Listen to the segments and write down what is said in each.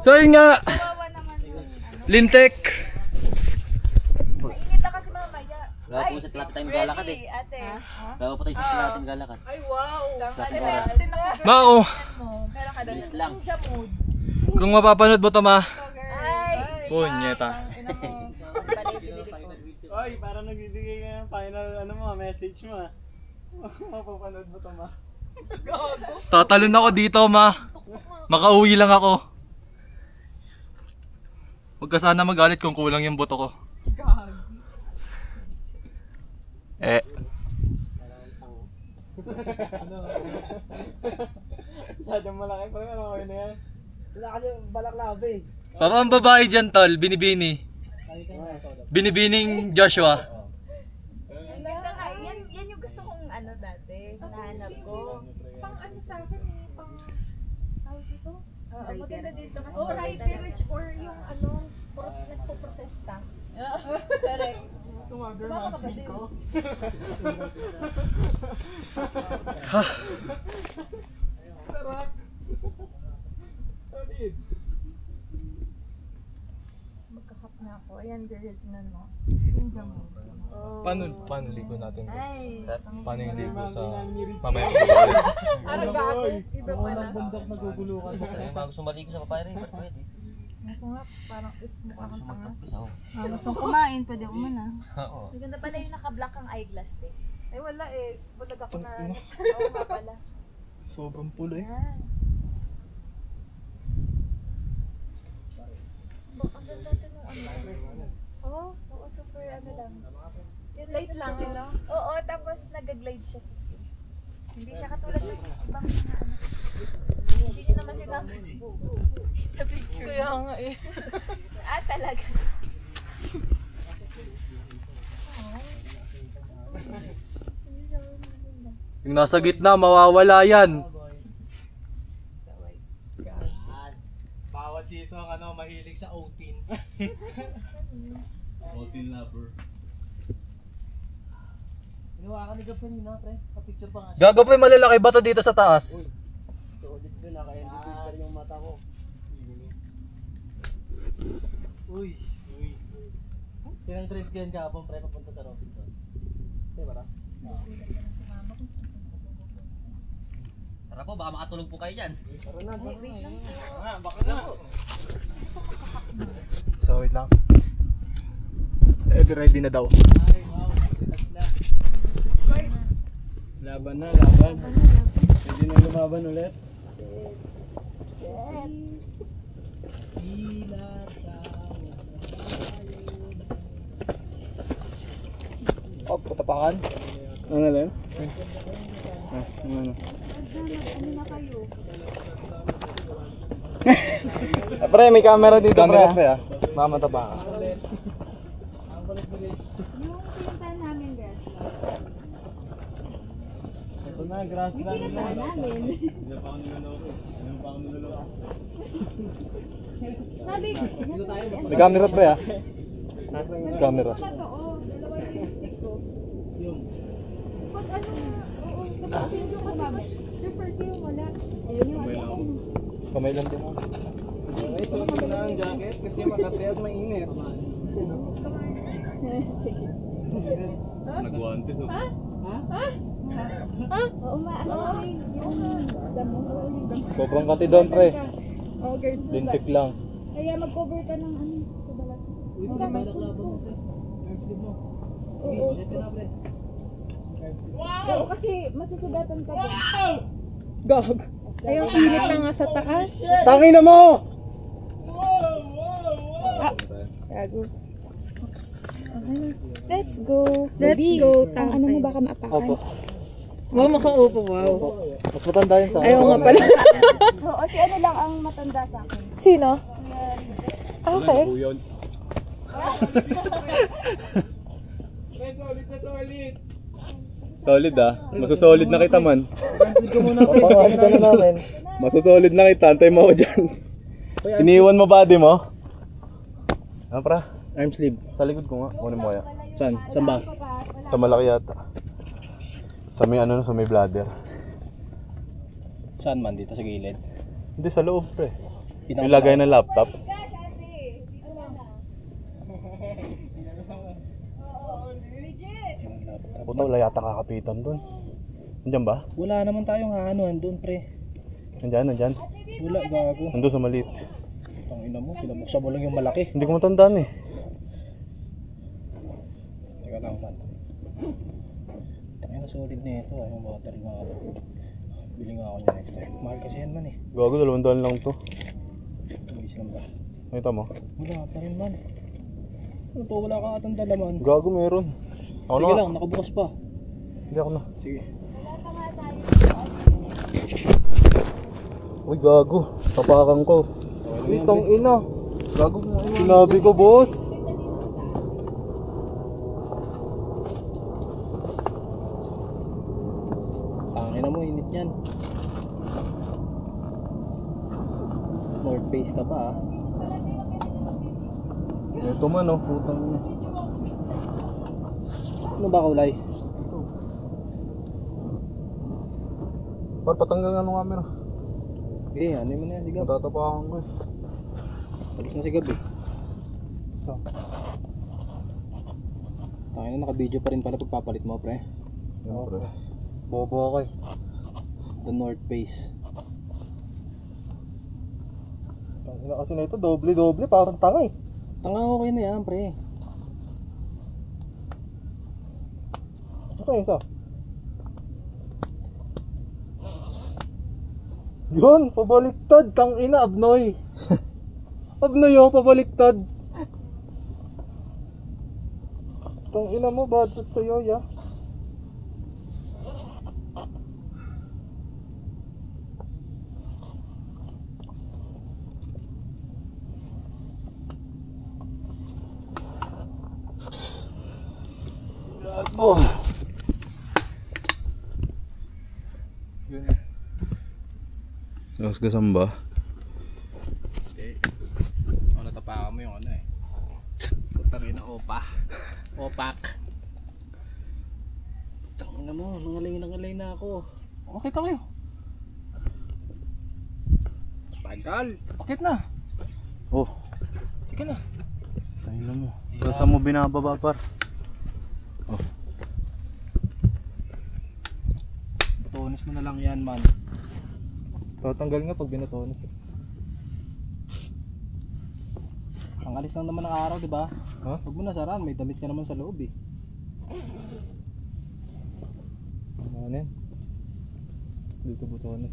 So yun nga, Lintek. Kita kasi mamaya. Gawa po sa tilapia tayong galakad eh. Ate. Gawa po tayo sa tilapia tayong galakad. Ay, wow. Mao, Meron ka doon. lang. kung mapapanood mo to ma. Ay. Punyeta. Oy, parang nagbibigay ka ng final message mo ah. Mapapanood mo to ma. Tatalon ako dito ma. Makauwi lang ako. Huwag ka sana magalit kung kulang yung boto ko. Masyadong malaki pa rin, okay na yan. Wala kasi balaklava eh. Parang ang babae dyan tol, binibini. Binibining Joshua. Yan yung gusto kong dati. Nahanap ko. Pang sa akin eh. Pang tawag dito? Maganda dito kasi. Right village or yung nagpo-protesta. Correct. Tumagger man ko. Sarap. Solid. Magkakap na ako. Ayan girl, tinan mo. Paano ligo natin? Ay. Paano yung ligo sa mamaya? Araga ako. Iba Ako pala. ng bundok nagugulukan mo. Yung mga gusto maligo sa papaya rin, pwede. Ako nga, parang mukha kang tanga. Sumagtapos ako. Gustong kumain, pwede umana. Oo. Maganda pala yung naka-black ang eyeglass eh. Ay wala eh. Bulag ako na. Oo nga pala. Sobrang pulo eh. Yan. Ang ganda ito nung Oo, super lang. Light lang, Oo, tapos nag-glide siya sa skin. Hindi siya katulad ng ibang Hindi niyo naman sinama sa picture. Kaya nga eh. Talaga. Yung nasa gitna, mawawala yan. Bawat dito ang mahilig sa Otin. Otin lover. Ginawa ka ni Gapin na pre, ka-picture pa nga siya. Gago pa yung malalaki bato dito sa taas. Solid ko, naka-indicator yung mata ko. Uy. Sinang trip ka yan kahapon pre, papunta sa Robinson. Diba ba? Tara po, baka makatulog po kayo dyan. Tara na, baka na. So wait lang. Ready na daw. Ay, wow. Laban na, laban. Pwede na lumaban ulit. Oh, patapakan. Ano lang? Ano? Pre, may camera dito Camera pre. pa Mamatapakan. Yung pinuntahan namin, guys. Ito na, grassland na. Namin. Sabi, May camera pre ah. Camera. dalawa yung stick ko. Pag oo, tapos yung kasama. Super cute, wala. Ayun yung Kamay lang din. Ay, suot ko na ang jacket kasi makati at mainit. Nagwantes oh. Oo, kasi yung damo. Sobrang kati doon pre. Oh, girls. Lintik lang. Kaya mag-cover ka ng sa balat. Uy, balaklava mo pre. Oo. Ito na pre. Oo, kasi masusugatan ka din. Gog. Ayaw init na nga sa taas. Tangin na mo! Gago. Let's go. Let's go. Ang ano mo baka maapakan? Opo. Wow, makaupo. Wow. Mas matanda yun sa akin. Ayaw nga pala. Oo, si ano lang ang matanda sa akin. Sino? Okay. Solid na solid. Solid ah. Masasolid na kita man. Papakawin ka na namin. Masasolid na kita. Antay mo ako dyan. Iniwan mo body mo? Ano pra? Arm sleeve. Sa likod ko nga. Kunin mo kaya. Saan? Saan ba? Sa malaki yata. Sa may ano, sa may bladder. Saan man? Dito sa gilid? Hindi, sa loob pre. Pinang- Ilagay na laptop. Gosh, ate. Dito ka na. Oo, legit. Puto, wala yata kakapitan dun. Nandiyan ba? Wala naman tayong haanuhan doon, pre. Nandyan. Wala, gago. Nandun sa maliit. Tangina mo, pinabuksan mo lang yung malaki. Hindi ko matandaan eh. Teka lang, man. Tangina, solid na ito. Yung battery nga ako. Bili nga ako niya next time. Mahal kasi yan, man eh. Gago, 200 lang to. Tuwis lang ba? Nakita mo? Wala pa rin, man. Ano to, wala ka atang dalaman. Gago, meron. Ako Sige na. lang, nakabukas pa. Hindi ako na. Sige. Uy, gago. Tapakan ko. Itong ina. Gago mo. Sinabi ko, boss. Tangina mo, init yan. North Face ka pa ah. Ito man oh, putang ina. Ano ba kulay? Par, patanggal nga ng camera. Eh, ano mo na yan, sigab. Matatapakan ko eh. Tapos na sigab eh. So. Tangina, naka-video pa rin pala pagpapalit mo, pre. Siyempre. Bobo ako eh. The North Face. Tangina kasi na ito, doble-doble, parang tanga eh. Tanga, okay na yan, pre. Ito isa. Yun, pabaliktad, tang ina, abnoy. Abnoy oh, pabaliktad. Tang ina mo, bad trip sa'yo, ya. Gago. Yun. Gasgasan ba? Okay. Ano, natapakan mo yung ano eh. Putangin na opak. Tangin na mo, nangalay na ako. Okay ka kayo. Tagal. Bakit na? Oh, Sige na. tayo na mo. Saan mo binababa par? Oh. Tonis mo na lang yan, man. Tatanggal nga pag binatonis. Ang alis lang naman ng araw, di ba? Ha? Huwag mo nasaraan, may damit ka naman sa loob eh. Ano yan? Dito butones.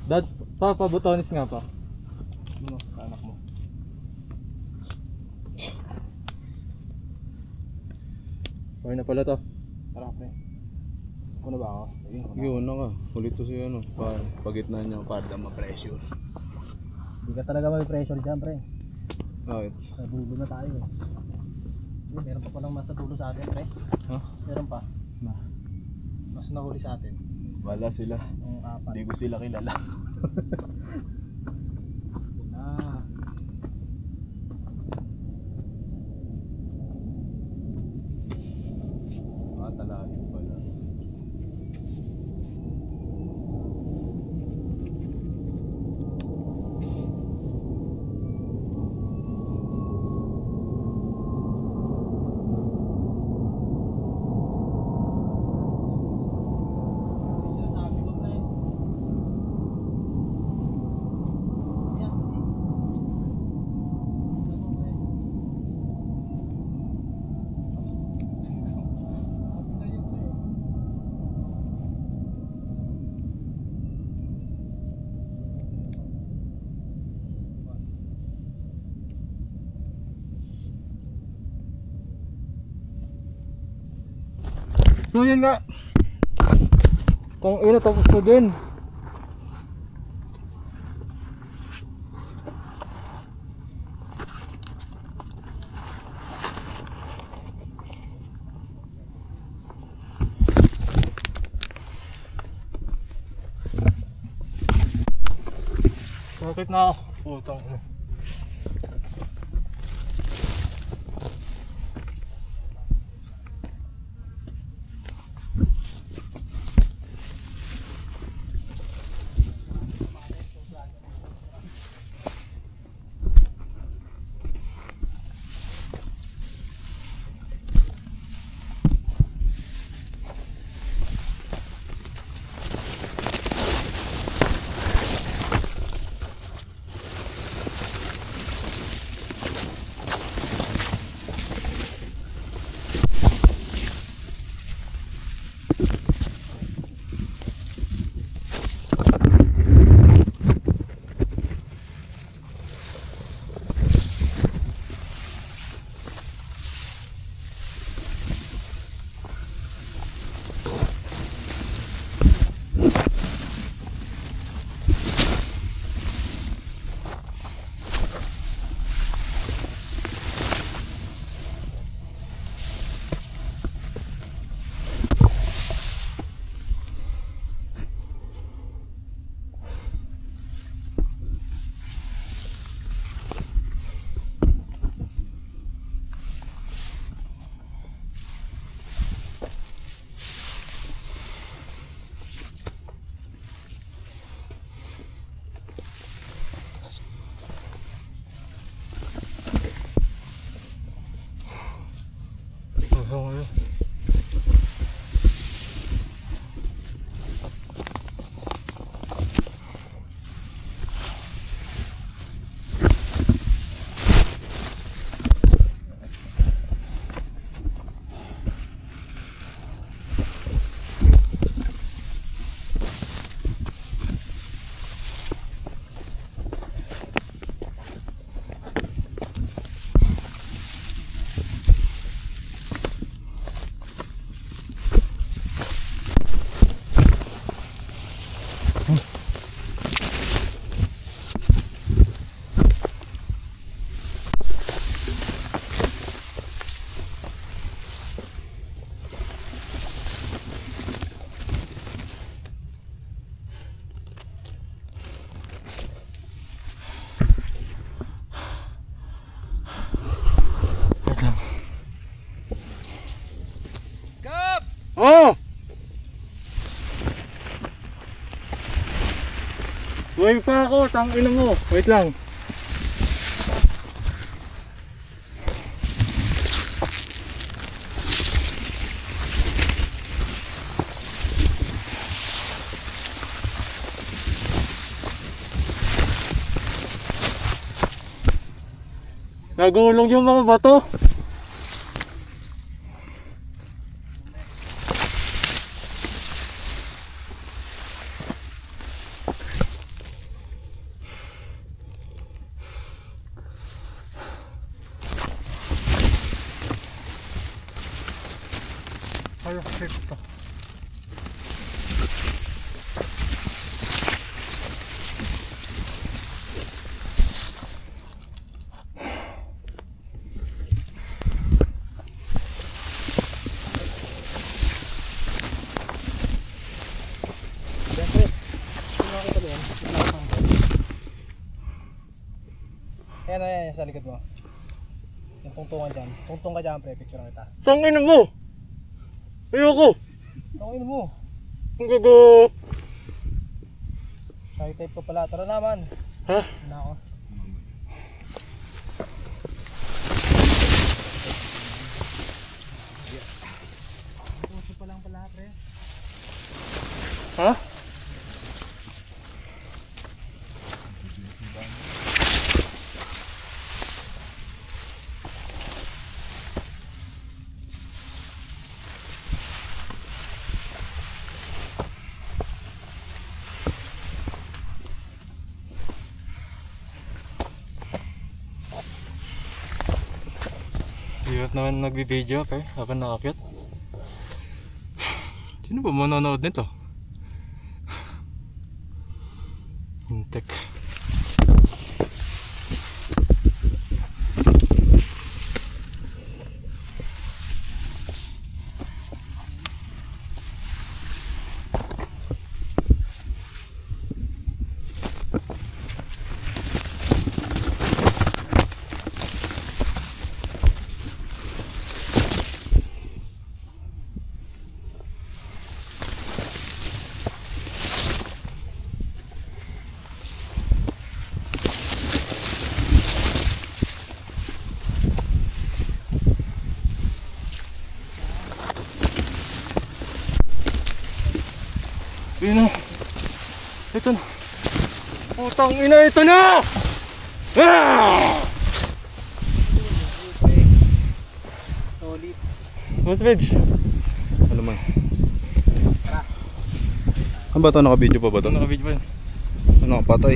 Dad, pa butones nga pa. Ano, sa anak mo. Okay na pala to. Tara, pre. Ako na ba ako? Ayun, ako na. Yun na nga. Ulit to si ano. Pagitna niya para ma-pressure. Hindi ka talaga may pressure dyan, pre. Bakit? Sa dulo na tayo eh. Meron pa palang nasa dulo sa atin, pre. Ha? Meron pa. Na. Mas nahuli sa atin. Wala sila. Yung apat. Hindi ko sila kilala. Na. Talaga pala. Sinasabi ko, pre. Yan. So yun nga. Kung ina tapos na din. Bakit na ako? Putang ina. Oh! Buhay pa ako, tangina mo. Wait lang. Nagulong yung mga bato. Ay, shit to. Ayan, sa likod mo. Yung tungtungan dyan. Tungtong ka dyan, pre. Picture kita. Tangina mo! Ayoko! Tungin mo. Ang gago! Shy type ko pala. Tara naman. Ha? Na ako. Puso pa lang pala, pre. Ha? Hirap naman nagbibideo pa habang nakakit. Sino ba manonood nito? Hintek. Yun na. Ito na. Putang ina, ito na! Ah! Solid. Mas Veg. Ano man? Ano ba ito? Naka-video pa ba ito? Ito naka-video pa yun. Ano, patay?